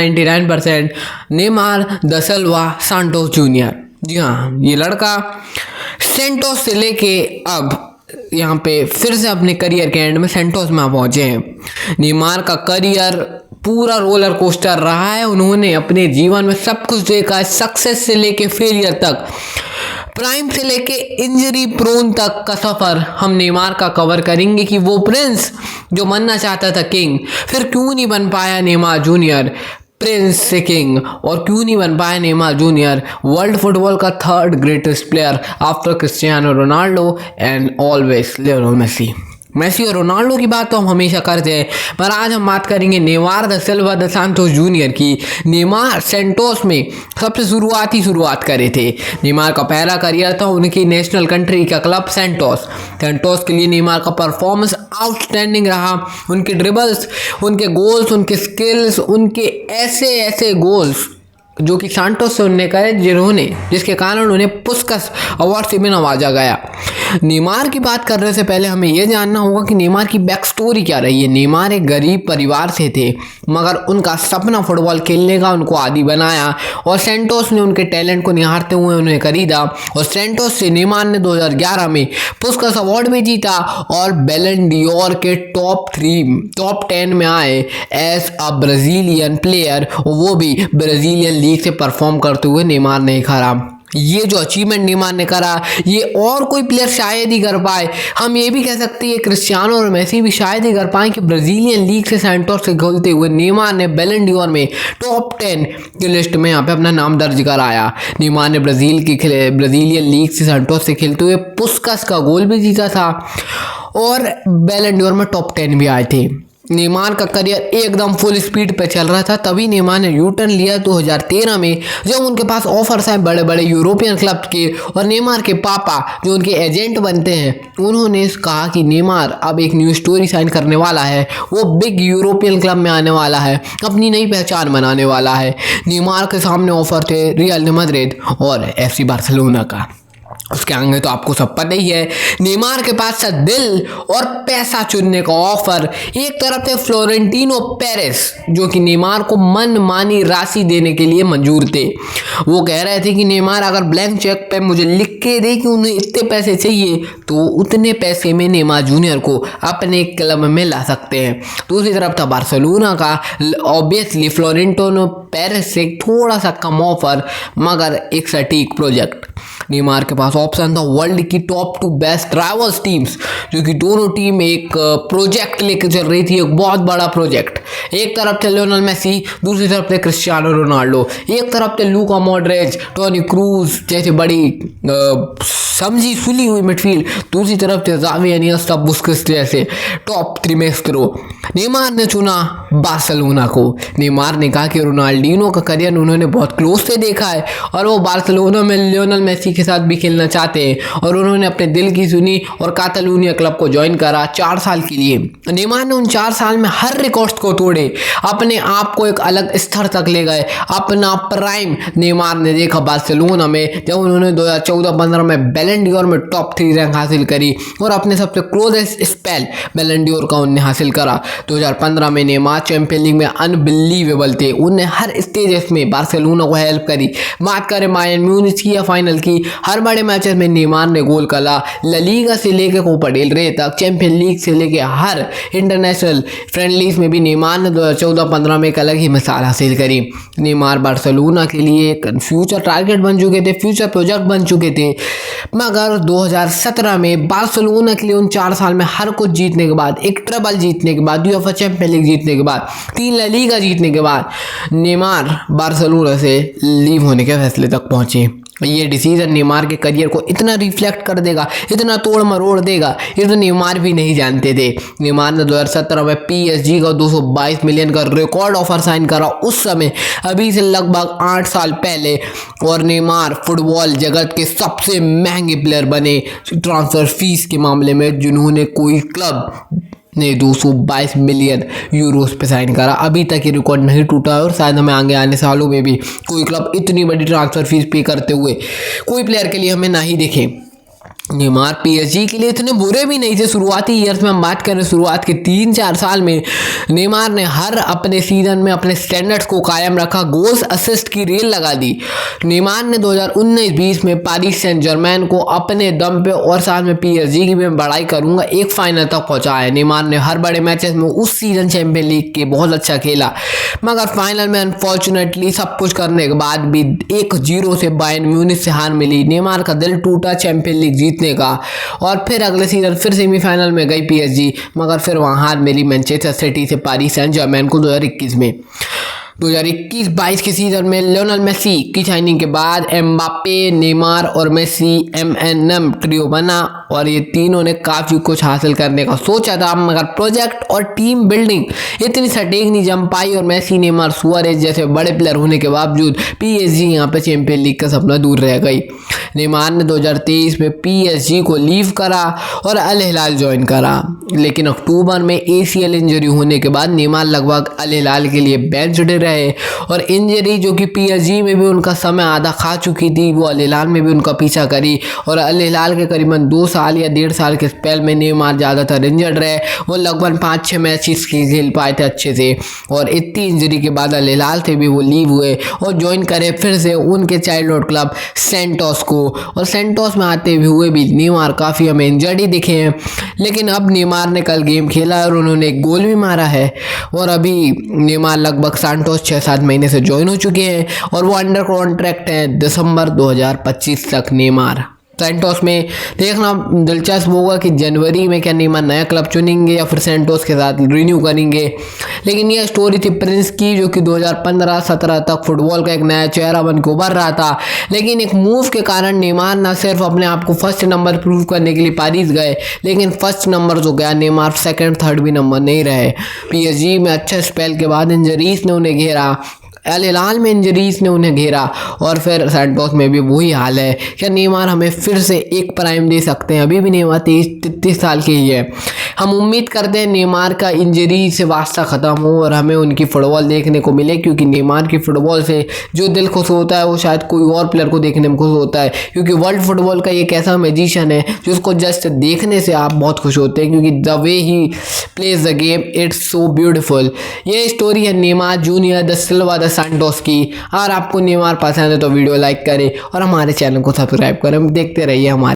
99% Neymar दा सिल्वा Santos junior. जी हाँ, ये लड़का सेंटोस से लेके अब यहाँ पे फिर से अपने करियर के एंड में सेंटोस में पहुंचे हैं। नेमार का करियर पूरा रोलर कोस्टर रहा है। उन्होंने अपने जीवन में सब कुछ देखा है, सक्सेस से लेके फेलियर तक, प्राइम से लेके इंजरी प्रोन तक का सफर हम नेमार का कवर करेंगे कि वो प्रिंस जो बनना चाहता था किंग, फिर क्यों नहीं बन पाया नेमार जूनियर प्रिंस से किंग, और क्यों नहीं बन पाया नेमार जूनियर वर्ल्ड फुटबॉल का third greatest player after Cristiano Ronaldo and always Lionel Messi. Messi और रोनाल्डो की बात तो हम हमेशा करते हैं, पर आज हम बात करेंगे नेमार दा सिल्वा दा सांटोस जूनियर की। नेमार सेंटोस में सबसे शुरुआत करे थे। नेमार का पहला करियर था उनकी नेशनल कंट्री का क्लब सेंटोस। सेंटोस के लिए नेमार का परफॉर्मेंस आउटस्टैंडिंग रहा। उनके ड्रिबल्स, उनके गोल्स, उनके स्किल्स, उनके ऐसे गोल्स जो कि सांटोस से उन्होंने करे, जिसके कारण उन्हें पुस्कस अवार्ड से भी नवाजा गया। नेमार की बात करने से पहले हमें यह जानना होगा कि नेमार की बैक स्टोरी क्या रही है। नेमार एक गरीब परिवार से थे, मगर उनका सपना फुटबॉल खेलने का उनको आदी बनाया और सेंटोस ने उनके टैलेंट को निहारते हुए उन्हें खरीदा और सेंटोस से नेमार ने 2011 में पुस्कस अवार्ड भी जीता और बैलन डियोर के टॉप 10 में आए एज अ ब्राज़ीलियन प्लेयर, वो भी ब्राज़ीलियन लीग से परफॉर्म करते हुए नेमार ने करा। ये जो अचीवमेंट नेमार ने करा, ये और कोई प्लेयर शायद ही कर पाए। हम ये भी कह सकते हैं क्रिस्टियानो और मेसी भी शायद ही कर पाए कि ब्राज़ीलियन लीग से सेंटोस से खेलते हुए नेमार ने बैलन डियोर में टॉप 10 की लिस्ट में यहाँ पे अपना नाम दर्ज कराया। नेमार ने ब्राज़ीलियन लीग से सेंटोस से खेलते हुए पुस्कस का गोल भी जीता था और बैलन डियोर में टॉप 10 भी आए थे। नेमार का करियर एकदम फुल स्पीड पे चल रहा था, तभी नेमार ने यू टर्न लिया 2013 में, जब उनके पास ऑफर्स आए बड़े बड़े यूरोपियन क्लब के। और नेमार के पापा जो उनके एजेंट बनते हैं, उन्होंने कहा कि नेमार अब एक न्यू स्टोरी साइन करने वाला है, वो बिग यूरोपियन क्लब में आने वाला है, अपनी नई पहचान बनाने वाला है। नेमार के सामने ऑफर थे रियल मैड्रिड और FC बार्सिलोना का। उसके आगे तो आपको सब पता ही है। नेमार के पास था दिल और पैसा चुनने का ऑफर। एक तरफ थे फ्लोरेंटिनो पेरेस जो कि नेमार को मनमानी राशि देने के लिए मंजूर थे। वो कह रहे थे कि नेमार अगर ब्लैंक चेक पे मुझे लिख के दे कि उन्हें इतने पैसे चाहिए तो उतने पैसे में नेमार जूनियर को अपने क्लब में ला सकते हैं। दूसरी तरफ था बार्सिलोना का, ऑब्वियसली फ्लोरेंटिनो पेरेस से थोड़ा सा कम ऑफर मगर एक सटीक प्रोजेक्ट। नेमार के पास ऑप्शन था वर्ल्ड की टॉप 2 बेस्ट ड्राइवर्स टीम्स, जो कि दोनों टीम एक प्रोजेक्ट लेकर चल रही थी, एक बहुत बड़ा प्रोजेक्ट। एक तरफ थे लियोनेल मेसी, दूसरी तरफ थे क्रिस्टियानो रोनाल्डो। एक तरफ थे लूका मॉड्रिच, टोनी क्रूज जैसे बड़ी समझी सुली हुई मिडफील्ड, दूसरी तरफ थे ज़ावी, इनिएस्टा, बुस्केट्स जैसे टॉप 3 मेस्त्रो। नेमार ने चुना बार्सिलोना को। नेमार ने कहा कि रोनाल्डिनो का करियर उन्होंने बहुत क्लोज से देखा है और वो बार्सिलोना में लियोनेल मेसी के साथ भी खेलना चाहते हैं, और उन्होंने अपने दिल की सुनी और कातालूनिया क्लब को ज्वाइन करा 4 साल के लिए। नेमार ने उन 4 साल में हर रिकॉर्ड्स को तोड़े, अपने आप को एक अलग स्तर तक ले गए। अपना प्राइम नेमार ने देखा बार्सिलोना में, जब उन्होंने 2014-15 में बैलन डियोर में टॉप 3 रैंक हासिल करी और अपने सबसे क्लोजेस्ट स्पेल बैलन डियोर का उन्हें हासिल करा। 2015 में नेमार चैंपियन लीग में अनबिलीवेबल थे, उन्हें हर स्टेजेस में बार्सिलोना को हेल्प करी। बात करें बायर्न म्यूनिच की या फाइनल की, हर बड़े मैचेस में नेमार ने गोल करा। ला लीगा से लेकर कोपा डेल रे तक, चैंपियन लीग से लेकर हर इंटरनेशनल फ्रेंडलीज में भी नेमार ने 2014-15 में एक अलग ही मिसाल हासिल करी। नेमार बार्सिलोना के लिए एक फ्यूचर टारगेट बन चुके थे, फ्यूचर प्रोजेक्ट बन चुके थे, मगर 2017 में बार्सिलोना के लिए उन 4 साल में हर कुछ जीतने के बाद, एक ट्रबल जीतने के बाद, यूएफए चैंपियन लीग जीतने के बाद, 3 ला लीगा जीतने के बाद, नेमार बार्सिलोना से लीव होने के फैसले तक पहुंचे। ये डिसीजन नेमार के करियर को इतना रिफ्लेक्ट कर देगा, इतना तोड़ मरोड़ देगा, ये तो नेमार भी नहीं जानते थे। नेमार ने 2017 में PSG का 222 मिलियन का रिकॉर्ड ऑफर साइन करा उस समय, अभी से लगभग 8 साल पहले, और नेमार फुटबॉल जगत के सबसे महंगे प्लेयर बने ट्रांसफर फीस के मामले में, जिन्होंने कोई क्लब ने 222 मिलियन यूरोस पे साइन करा। अभी तक ये रिकॉर्ड नहीं टूटा है और शायद हमें आगे आने सालों में भी कोई क्लब इतनी बड़ी ट्रांसफर फीस पे करते हुए कोई प्लेयर के लिए हमें ना ही देखे। नेमार पीएसजी के लिए इतने बुरे भी नहीं थे। शुरुआती ईयर्स में हम बात करें, शुरुआत के 3-4 साल में नेमार ने हर अपने सीजन में अपने स्टैंडर्ड्स को कायम रखा, गोल्स असिस्ट की रेल लगा दी। नेमार ने 2019-20 में पारिस सेंट जर्मैन को अपने दम पे और साथ में पीएसजी की मैं बड़ाई करूंगा एक फाइनल तक पहुंचाया। नेमार ने हर बड़े मैचेस में उस सीजन चैंपियन लीग के बहुत अच्छा खेला, मगर फाइनल में अनफॉर्चुनेटली सब कुछ करने के बाद भी 1-0 से बायर्न म्यूनिख से हार मिली। नेमार का दिल टूटा चैंपियन लीग जीतने का, और फिर अगले सीजन फिर सेमीफाइनल में गई पीएसजी, मगर फिर वहां हार मिली मैनचेस्टर सिटी से पारिस सेंट जर्मैन को 2021 में। 2021-22 के सीजन में लियोनेल मेसी की साइनिंग के बाद एम्बापे, नेमार और मेसी एमएनएम ट्रियो बना, और ये तीनों ने काफ़ी कुछ हासिल करने का सोचा था, मगर प्रोजेक्ट और टीम बिल्डिंग इतनी सटीक नहीं जम पाई, और मेसी, नेमार, सुआरेज जैसे बड़े प्लेयर होने के बावजूद पीएसजी यहाँ पे चैंपियन लीग का सपना दूर रह गई। नेमार ने 2023 में पीएसजी को लीव करा और अल हिलाल ज्वाइन करा, लेकिन अक्टूबर में एसीएल इंजरी होने के बाद नेमार लगभग अल हिलाल के लिए बेंच रहे, और इंजरी जो कि पीएसजी में भी उनका समय आधा खा चुकी थी, वो अल हिलाल में भी उनका पीछा करी, और अल हिलाल के करीबन 2 साल या 1.5 साल के स्पेल में नेमार ज़्यादातर इंजर्ड रहे। वो लगभग 5-6 मैचेस खेल पाए थे अच्छे से, और इतनी इंजरी के बाद अल हिलाल से भी वो लीव हुए और ज्वाइन करे फिर से उनके चाइल्डहुड क्लब सेंटोस को, और सेंटोस में आते हुए भी नेमार काफ़ी हमें इंजर्ड ही दिखे हैं। लेकिन अब नेमार ने कल गेम खेला और उन्होंने एक गोल भी मारा है, और अभी नेमार लगभग सेंटोस 6-7 महीने से ज्वाइन हो चुके हैं, और वो अंडर कॉन्ट्रैक्ट है दिसंबर 2025 तक नेमार। सेंटोस में देखना दिलचस्प होगा कि जनवरी में क्या नेमार नया क्लब चुनेंगे या फिर सेंटोस के साथ रिन्यू करेंगे। लेकिन यह स्टोरी थी प्रिंस की, जो कि 2015-17 तक फुटबॉल का एक नया चेहरा बन के उभर रहा था, लेकिन एक मूव के कारण नेमार न सिर्फ अपने आप को फर्स्ट नंबर प्रूव करने के लिए पारिस गए, लेकिन फर्स्ट नंबर जो गया नेमार सेकंड थर्ड भी नंबर नहीं रहे। पीएसजी में अच्छे स्पेल के बाद इंजरीज ने उन्हें घेरा, अल हिलाल में इंजरीज ने उन्हें घेरा, और फिर सेंटोस में भी वही हाल है। क्या नेमार हमें फिर से एक प्राइम दे सकते हैं? अभी भी नेमार 33 साल के ही है। हम उम्मीद करते हैं नेमार का इंजरी से वास्ता ख़त्म हो और हमें उनकी फ़ुटबॉल देखने को मिले, क्योंकि नेमार की फ़ुटबॉल से जो दिल खुश होता है वो शायद कोई और प्लेयर को देखने में खुश होता है, क्योंकि वर्ल्ड फुटबॉल का एक ऐसा मैजिशियन है जिसको जस्ट देखने से आप बहुत खुश होते हैं, क्योंकि the way he plays the game it's so beautiful. ये स्टोरी है Neymar junior the Silva the Santos की। अगर आपको नेमार पसंद है तो वीडियो लाइक करें और हमारे चैनल को सब्सक्राइब करें। देखते रहिए हमारे